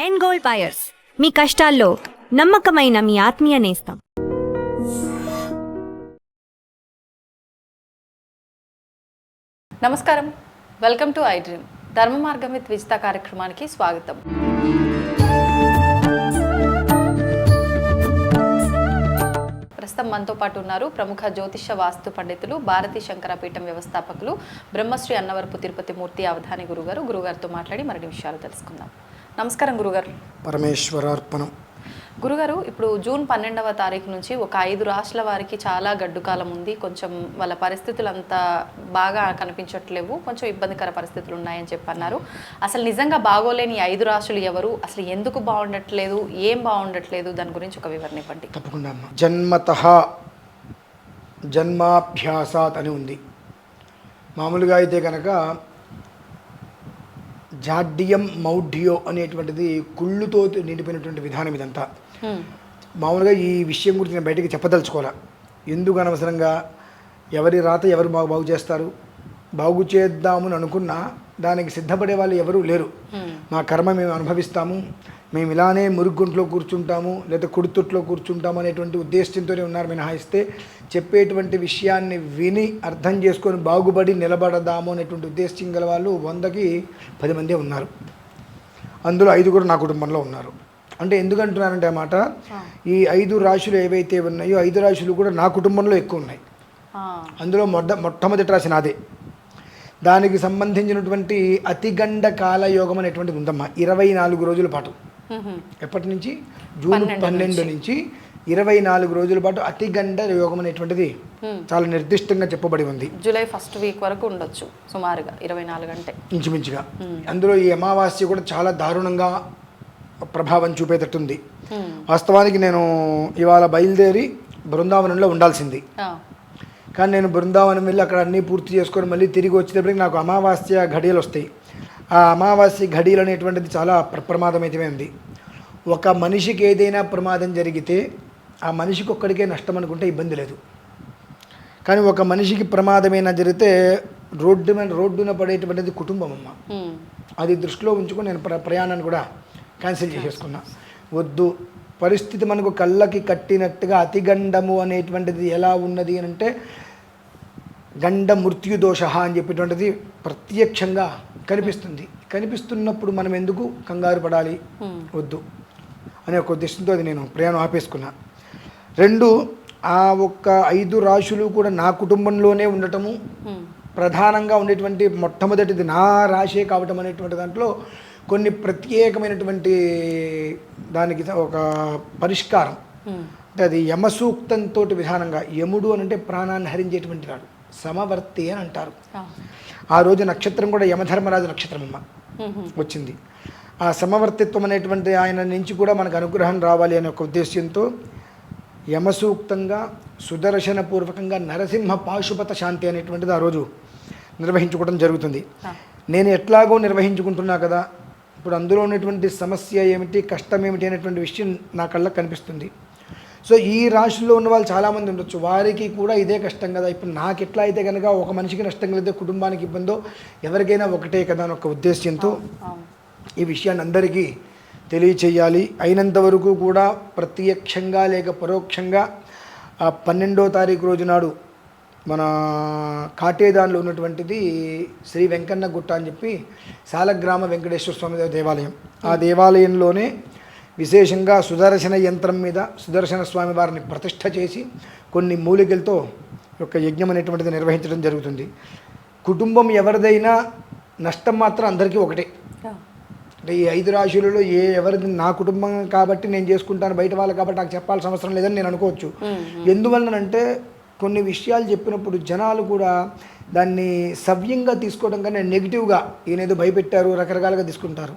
ఎన్ gold buyers మీ కష్టాల్లో నమ్మకమైన మీ ఆత్మీయ నేస్తం. నమస్కారం, వెల్కమ్ టు ఐ డ్రీమ్. ధర్మ మార్గం విత్ విజిత కార్యక్రమానికి స్వాగతం. ప్రస్తుతం మనతో పాటు ఉన్నారు ప్రముఖ జ్యోతిష వాస్తు పండితులు, భారతీ శంకరపీఠం వ్యవస్థాపకులు, బ్రహ్మశ్రీ అన్నవరపు తిరుపతి మూర్తి అవధాని గురుగారు. గురుగారితో మాట్లాడి మరిన్ని విషయాలు తెలుసుకుందాం. నమస్కారం గురుగారు. పరమేశ్వరార్పణం. గురుగారు, ఇప్పుడు జూన్ 12వ తారీఖు నుంచి ఒక 5 రాష్ట్రాల వారికి చాలా గడ్డు కాలం ఉంది. కొంచెం వాళ్ళ పరిస్థితులు అంతా బాగా కనిపించట్లేవు, కొంచెం ఇబ్బందికర పరిస్థితులు ఉన్నాయని చెప్పన్నారు. అసలు నిజంగా బాగోలేని 5 రాశులు ఎవరు, అసలు ఎందుకు బాగుండట్లేదు, ఏం బాగుండట్లేదు, దాని గురించి ఒక వివరణ ఇవ్వండి. తప్పకుండా అమ్మ. జన్మతః జన్మాభ్యాసాత్ అని ఉంది. మామూలుగా అయితే కనుక జాడ్యం మౌఢ్యో అనేటువంటిది కుళ్ళుతో నిండిపోయినటువంటి విధానం ఇదంతా. మామూలుగా ఈ విషయం గురించి నేను బయటికి చెప్పదలుచుకోవాలా. ఎందుకు అనవసరంగా ఎవరి రాత ఎవరు బాగు చేస్తారు, బాగు చేద్దామని అనుకున్నా దానికి సిద్ధపడే వాళ్ళు ఎవరూ లేరు. మా కర్మ మేము అనుభవిస్తాము, మేము ఇలానే మురుగుంట్లో కూర్చుంటాము లేదా కుడితుట్లో కూర్చుంటాము అనేటువంటి ఉద్దేశంతోనే ఉన్నారు మినహాయిస్తే చెప్పేటువంటి విషయాన్ని విని అర్థం చేసుకొని బాగుపడి నిలబడదాము అనేటువంటి ఉద్దేశం గల వాళ్ళు 100కి 10 మందే ఉన్నారు. అందులో 5 నా కుటుంబంలో ఉన్నారు. అంటే ఎందుకంటున్నారంటే అన్నమాట, ఈ 5 రాశులు ఏవైతే ఉన్నాయో 5 రాశులు కూడా నా కుటుంబంలో ఎక్కువ ఉన్నాయి. అందులో మొట్టమొదటి రాశి నాదే. దానికి సంబంధించినటువంటి అతిగండ కాలయోగం అనేటువంటిది ఉందమ్మా. 24 రోజుల పాటు, ఎప్పటి నుంచి జూన్ 12 నుంచి 24 రోజుల పాటు అతిగండ యోగం అనేటువంటిది చాలా నిర్దిష్టంగా చెప్పబడి ఉంది. జూలై 1st వీక్ వరకు ఉండొచ్చు సుమారుగా 24 గంటలు ఇంచుమించుగా. అందులో ఈ అమావాస్య కూడా చాలా దారుణంగా ప్రభావం చూపేటట్టుంది. వాస్తవానికి నేను ఇవాళ బయలుదేరి బృందావనంలో ఉండాల్సింది, కానీ నేను బృందావనం వెళ్ళి అక్కడ అన్నీ పూర్తి చేసుకొని మళ్ళీ తిరిగి వచ్చేటప్పటికి నాకు అమావాస్య ఘడియలు వస్తాయి. ఆ అమావాస్య ఘడియలు అనేటువంటిది చాలా ప్రమాదమైతే ఉంది. ఒక మనిషికి ఏదైనా ప్రమాదం జరిగితే ఆ మనిషికి ఒక్కడికే నష్టం అనుకుంటే ఇబ్బంది లేదు. కానీ ఒక మనిషికి ప్రమాదమైనా జరిగితే రోడ్డున పడేటువంటిది కుటుంబం అమ్మ. అది దృష్టిలో ఉంచుకొని నేను ప్రయాణాన్ని కూడా క్యాన్సిల్ చేసేసుకున్నా. వద్దు, పరిస్థితి మనకు కళ్ళకి కట్టినట్టుగా అతిగండము అనేటువంటిది ఎలా ఉన్నది అని అంటే గండ మృత్యుదోష అని చెప్పేటువంటిది ప్రత్యక్షంగా కనిపిస్తుంది. కనిపిస్తున్నప్పుడు మనం ఎందుకు కంగారు పడాలి, వద్దు అనే ఒక ఉద్దేశంతో అది నేను ప్రయాణం ఆపేసుకున్నా. 2, ఆ ఒక్క 5 రాశులు కూడా నా కుటుంబంలోనే ఉండటము, ప్రధానంగా ఉండేటువంటి మొట్టమొదటిది నా రాశే కావటం అనేటువంటి దాంట్లో కొన్ని ప్రత్యేకమైనటువంటి దానికి ఒక పరిష్కారం అంటే అది యమసూక్తంతో విధానంగా. యముడు అని అంటే ప్రాణాన్ని హరించేటువంటి వాడు, సమవర్తి అని అంటారు. ఆ రోజు నక్షత్రం కూడా యమధర్మరాజు నక్షత్రం అమ్మ వచ్చింది. ఆ సమవర్తిత్వం అనేటువంటి ఆయన నుంచి కూడా మనకు అనుగ్రహం రావాలి అనే ఒక ఉద్దేశ్యంతో యమసూక్తంగా సుదర్శనపూర్వకంగా నరసింహ పాశుపత శాంతి అనేటువంటిది ఆ రోజు నిర్వహించుకోవడం జరుగుతుంది. నేను ఎట్లాగో నిర్వహించుకుంటున్నా కదా, ఇప్పుడు అందులో ఉన్నటువంటి సమస్య ఏమిటి, కష్టం ఏమిటి అనేటువంటి విషయం నా కళ్ళకు కనిపిస్తుంది. సో ఈ రాశుల్లో ఉన్న వాళ్ళు చాలామంది ఉండొచ్చు, వారికి కూడా ఇదే కష్టం కదా. ఇప్పుడు నాకు ఎట్లా అయితే కనుక ఒక మనిషికి నష్టం కలిగితే కుటుంబానికి ఇబ్బందో ఎవరికైనా ఒకటే కదా అని ఒక ఉద్దేశ్యంతో ఈ విషయాన్ని అందరికీ తెలియచేయాలి. అయినంత వరకు కూడా ప్రత్యక్షంగా లేక పరోక్షంగా ఆ 12వ తారీఖు రోజు నాడు మన కాటేదాన్లో ఉన్నటువంటిది శ్రీ వెంకన్న గుట్ట అని చెప్పి సాలగ్రామ వెంకటేశ్వర స్వామి దేవాలయం. ఆ దేవాలయంలోనే విశేషంగా సుదర్శన యంత్రం మీద సుదర్శన స్వామి వారిని ప్రతిష్ఠ చేసి కొన్ని మూలికలతో యొక్క యజ్ఞం అనేటువంటిది నిర్వహించడం జరుగుతుంది. కుటుంబం ఎవరిదైనా నష్టం మాత్రం అందరికీ ఒకటే. అంటే ఈ 5 రాశులలో ఎవరిది నా కుటుంబం కాబట్టి నేను చేసుకుంటాను, బయట వాళ్ళు కాబట్టి నాకు చెప్పాల్సిన అవసరం లేదని నేను అనుకోవచ్చు. ఎందువలనంటే కొన్ని విషయాలు చెప్పినప్పుడు జనాలు కూడా దాన్ని సవ్యంగా తీసుకోవడం కన్నా నెగిటివ్గా ఈయనేదో భయపెట్టారు రకరకాలుగా తీసుకుంటారు.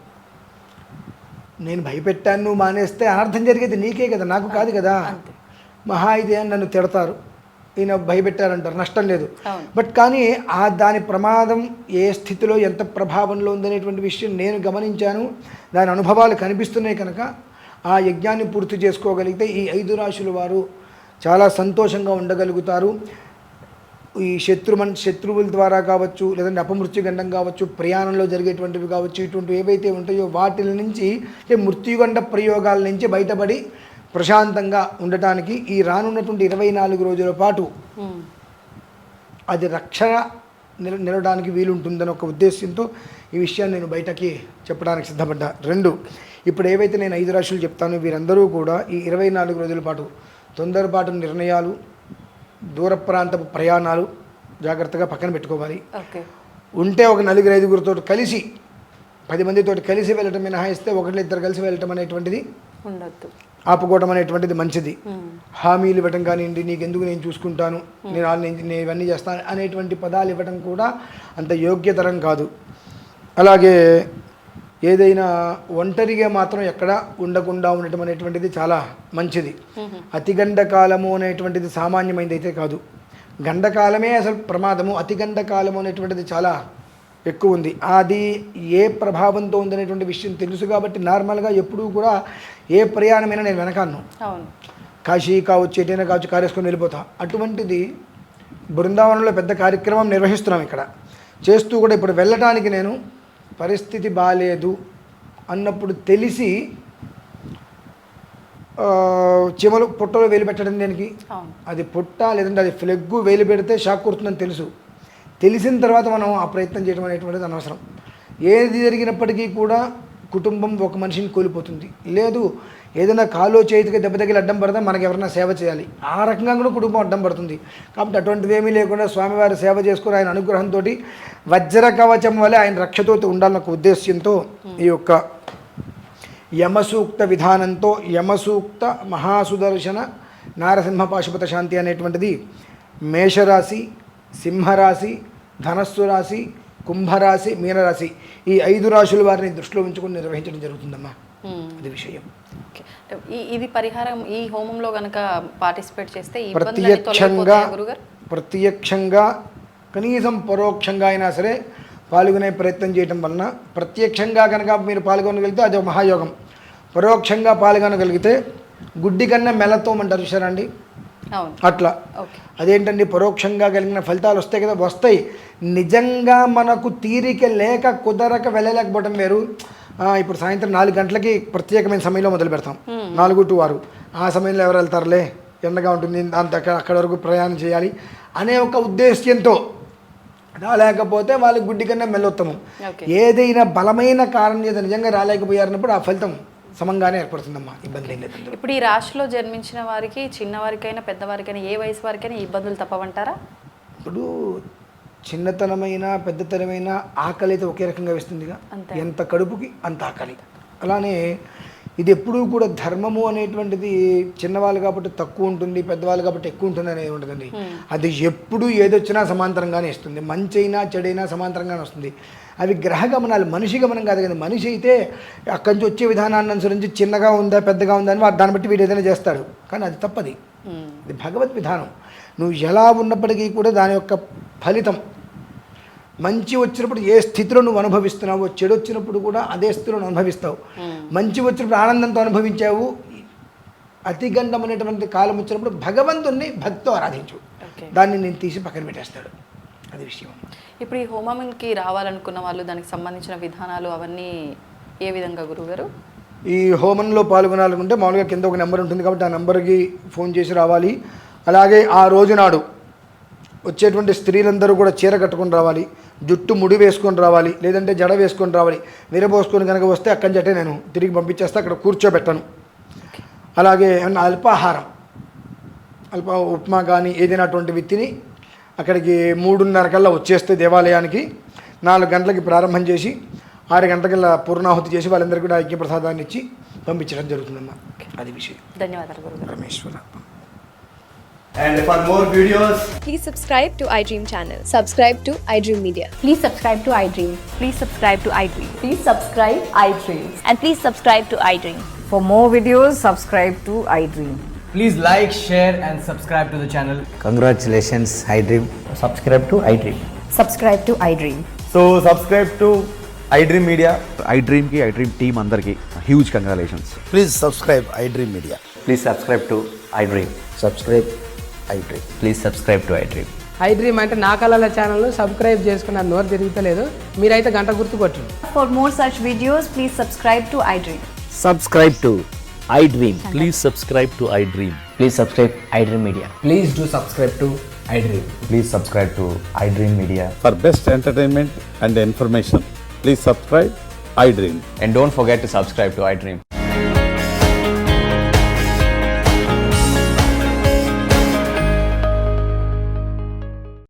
నేను భయపెట్టాను, నువ్వు మానేస్తే అనర్థం జరిగేది నీకే కదా, నాకు కాదు కదా. మహా అయితే నన్ను తిడతారు, ఈయన భయపెట్టారంటారు, నష్టం లేదు. బట్ కానీ దాని ప్రమాదం ఏ స్థితిలో ఎంత ప్రభావంలో ఉందనేటువంటి విషయం నేను గమనించాను. దాని అనుభవాలు కనిపిస్తున్నాయి కనుక ఆ యజ్ఞాన్ని పూర్తి చేసుకోగలిగితే ఈ 5 రాశుల వారు చాలా సంతోషంగా ఉండగలుగుతారు. ఈ శత్రువుల ద్వారా కావచ్చు, లేదంటే అపమృత్యుగండం కావచ్చు, ప్రయాణంలో జరిగేటువంటివి కావచ్చు, ఇటువంటివి ఏవైతే ఉంటాయో వాటి నుంచి మృత్యుగండ ప్రయోగాల నుంచి బయటపడి ప్రశాంతంగా ఉండటానికి ఈ రానున్నటువంటి 24 రోజుల పాటు అది రక్షణ నిలవడానికి వీలుంటుందని ఒక ఉద్దేశంతో ఈ విషయాన్ని నేను బయటకి చెప్పడానికి సిద్ధపడ్డా. 2, ఇప్పుడు ఏవైతే నేను 5 రాశులు చెప్తానో వీరందరూ కూడా ఈ 24 రోజుల పాటు తొందరపాటు నిర్ణయాలు, దూర ప్రాంతపు ప్రయాణాలు జాగ్రత్తగా పక్కన పెట్టుకోవాలి. ఉంటే ఒక 4-5గురితో కలిసి 10 మందితో కలిసి వెళ్ళటం మినహాయిస్తే 1-2 కలిసి వెళ్ళటం అనేటువంటిది ఉండొద్దు, ఆపుకోవడం అనేటువంటిది మంచిది. హామీలు ఇవ్వటం కానివ్వండి, నీకెందుకు నేను చూసుకుంటాను, నేను ఇవన్నీ చేస్తాను అనేటువంటి పదాలు ఇవ్వటం కూడా అంత యోగ్యతరం కాదు. అలాగే ఏదైనా ఒంటరిగా మాత్రం ఎక్కడ ఉండకుండా ఉండటం అనేటువంటిది చాలా మంచిది. అతిగండకాలము అనేటువంటిది సామాన్యమైనది అయితే కాదు. గండకాలమే అసలు ప్రమాదము, అతిగండకాలము అనేటువంటిది చాలా ఎక్కువ ఉంది. అది ఏ ప్రభావంతో ఉందనేటువంటి విషయం తెలుసు కాబట్టి నార్మల్గా ఎప్పుడూ కూడా ఏ ప్రయాణమైనా నేను వెనకాను. కాశీ కావచ్చు, ఎటైనా కావచ్చు, కారేసుకొని వెళ్ళిపోతా. అటువంటిది బృందావనంలో పెద్ద కార్యక్రమం నిర్వహిస్తున్నాం ఇక్కడ చేస్తూ కూడా ఇప్పుడు వెళ్ళటానికి నేను పరిస్థితి బాగాలేదు అన్నప్పుడు తెలిసి చెమలు పుట్టలో వేలు పెట్టడం దేనికి? అది పుట్ట లేదంటే అది ఫ్లెగ్గు వేలు పెడితే షాక్ కొడుతుందని తెలిసిన తర్వాత మనం ఆ ప్రయత్నం చేయడం అనేటువంటిది అనవసరం. ఏది జరిగినప్పటికీ కూడా కుటుంబం ఒక మనిషిని కోల్పోతుంది. లేదు ఏదైనా కాలో చేతికి దెబ్బ తగిలి అడ్డం పడితే మనకి ఎవరైనా సేవ చేయాలి, ఆ రకంగా కూడా కుటుంబం అడ్డం పడుతుంది. కాబట్టి అటువంటిది ఏమీ లేకుండా స్వామివారి సేవ చేసుకుని ఆయన అనుగ్రహంతో వజ్ర కవచం వలె ఆయన రక్షతో ఉండాలన్న ఒక ఉద్దేశ్యంతో ఈ యొక్క యమసూక్త విధానంతో యమసూక్త మహాసుదర్శన నారసింహ పాశుపత శాంతి అనేటువంటిది మేషరాశి, సింహరాశి, ధనస్సు రాశి, కుంభరాశి, మీనరాశి ఈ 5 రాశుల వారిని దృష్టిలో ఉంచుకొని నిర్వహించడం జరుగుతుందమ్మా. అది విషయం. ఇది పరిహారం ఈ హోమంలో కనుక పార్టిసిపేట్ చేస్తే ప్రత్యక్షంగా కనీసం పరోక్షంగా అయినా సరే పాల్గొనే ప్రయత్నం చేయడం వలన, ప్రత్యక్షంగా కనుక మీరు పాల్గొనగలిగితే అది ఒక మహాయోగం. పరోక్షంగా పాల్గొనగలిగితే గుడ్డి కన్నా మెల్లతో అంటారు చూసారా అండి, అట్లా. అదేంటండి పరోక్షంగా కలిగిన ఫలితాలు వస్తాయి కదా, వస్తాయి. నిజంగా మనకు తీరిక లేక కుదరక వెళ్ళలేకపోవడం వేరు. ఇప్పుడు సాయంత్రం 4 గంటలకి ప్రత్యేకమైన సమయంలో మొదలు పెడతాం, 4 to 6. ఆ సమయంలో ఎవరు వెళ్తారులే, ఎండగా ఉంటుంది, అంత అక్కడి వరకు ప్రయాణం చేయాలి అనే ఒక ఉద్దేశ్యంతో రాలేకపోతే వాళ్ళకి గుడ్డి కన్నా మెల్లొత్తమం. ఏదైనా బలమైన కారణం చేత నిజంగా రాలేకపోయారన్నప్పుడు ఆ ఫలితం సమంగానే ఏర్పడుతుందమ్మా, ఇబ్బంది ఏం లేదు. ఇప్పుడు ఈ రాశిలో జన్మించిన వారికి, చిన్నవారికైనా పెద్దవారికైనా, ఏ వయసు వారికైనా ఇబ్బందులు తప్పవంటారా? ఇప్పుడు చిన్నతనమైన పెద్దతనమైన ఆకలి అయితే ఒకే రకంగా వేస్తుందిగా, ఎంత కడుపుకి అంత ఆకలి. అలానే ఇది ఎప్పుడూ కూడా ధర్మము అనేటువంటిది చిన్నవాళ్ళు కాబట్టి తక్కువ ఉంటుంది, పెద్దవాళ్ళు కాబట్టి ఎక్కువ ఉంటుంది అనేది ఉంటుందండి. అది ఎప్పుడు ఏదొచ్చినా సమాంతరంగానే ఇస్తుంది, మంచి అయినా చెడైనా సమాంతరంగానే వస్తుంది. అవి గ్రహ గమనాలు, మనిషి గమనం కాదు కదా. మనిషి అయితే అక్కడి నుంచి వచ్చే విధానాన్ని అనుసరించి చిన్నగా ఉందా పెద్దగా ఉందా అని దాన్ని బట్టి వీడు ఏదైనా చేస్తాడు, కానీ అది తప్పది. ఇది భగవద్ విధానం. నువ్వు ఎలా ఉన్నప్పటికీ కూడా దాని యొక్క ఫలితం మంచి వచ్చినప్పుడు ఏ స్థితిలో నువ్వు అనుభవిస్తున్నావో, చెడు వచ్చినప్పుడు కూడా అదే స్థితిలో అనుభవిస్తావు. మంచి వచ్చినప్పుడు ఆనందంతో అనుభవించావు, అతిగండం అనేటువంటి కాలం వచ్చినప్పుడు భగవంతుణ్ణి భక్తితో ఆరాధించు, దాన్ని నేను తీసి పక్కన పెట్టేస్తాడు. అది విషయం. ఇప్పుడు ఈ హోమంకి రావాలనుకున్న వాళ్ళు దానికి సంబంధించిన విధానాలు అవన్నీ ఏ విధంగా గురుగారు? ఈ హోమంలో పాల్గొనాలనుకుంటే మామూలుగా కింద ఒక నెంబర్ ఉంటుంది కాబట్టి ఆ నెంబర్కి ఫోన్ చేసి రావాలి. అలాగే ఆ రోజు నాడు వచ్చేటువంటి స్త్రీలందరూ కూడా చీర కట్టుకొని రావాలి, జుట్టు ముడి వేసుకొని రావాలి, లేదంటే జడ వేసుకొని రావాలి. విరబోసుకొని కనుక వస్తే అక్కడి నుంచే నేను తిరిగి పంపించేస్తే అక్కడ కూర్చోబెట్టాను. అలాగే ఏమన్నా అల్పాహారం, ఉప్మా కానీ ఏదైనా అటువంటివి తిని అక్కడికి 3:30 కల్లా వచ్చేస్తే దేవాలయానికి 4 గంటలకి ప్రారంభం చేసి 6 గంటలకల్లా పూర్ణాహుతి చేసి వాళ్ళందరికీ కూడా ఐక్యప్రసాదాన్ని ఇచ్చి పంపించడం జరుగుతుందమ్మా. అది విషయం. ధన్యవాదాలు గురుగారు. Rameshwara. And for more videos, please subscribe to iDream channel. Subscribe to iDream Media. Please subscribe to iDream. Please subscribe to iDream. Please subscribe iDream. And please subscribe to iDream. For more videos, subscribe to iDream. please like, share and subscribe to the channel. Congratulations, iDream. Subscribe to iDream. Subscribe to iDream. So subscribe to iDream Media. iDream ki iDream team andarki huge congratulations. Please subscribe iDream Media. Please subscribe to iDream. Subscribe iDream. Please subscribe to iDream. I dream అంటే నా కళల channel subscribe చేసుకున్న నోరు తిరుగుతలేదు. మీరైతే గంట గుర్తు కొట్టండి. For more such videos, please subscribe to iDream. Subscribe to iDream. Please subscribe to iDream. Please subscribe iDream Media. Please do subscribe to iDream. Please subscribe to iDream Media. For best entertainment and information, please subscribe iDream. And don't forget to subscribe to iDream.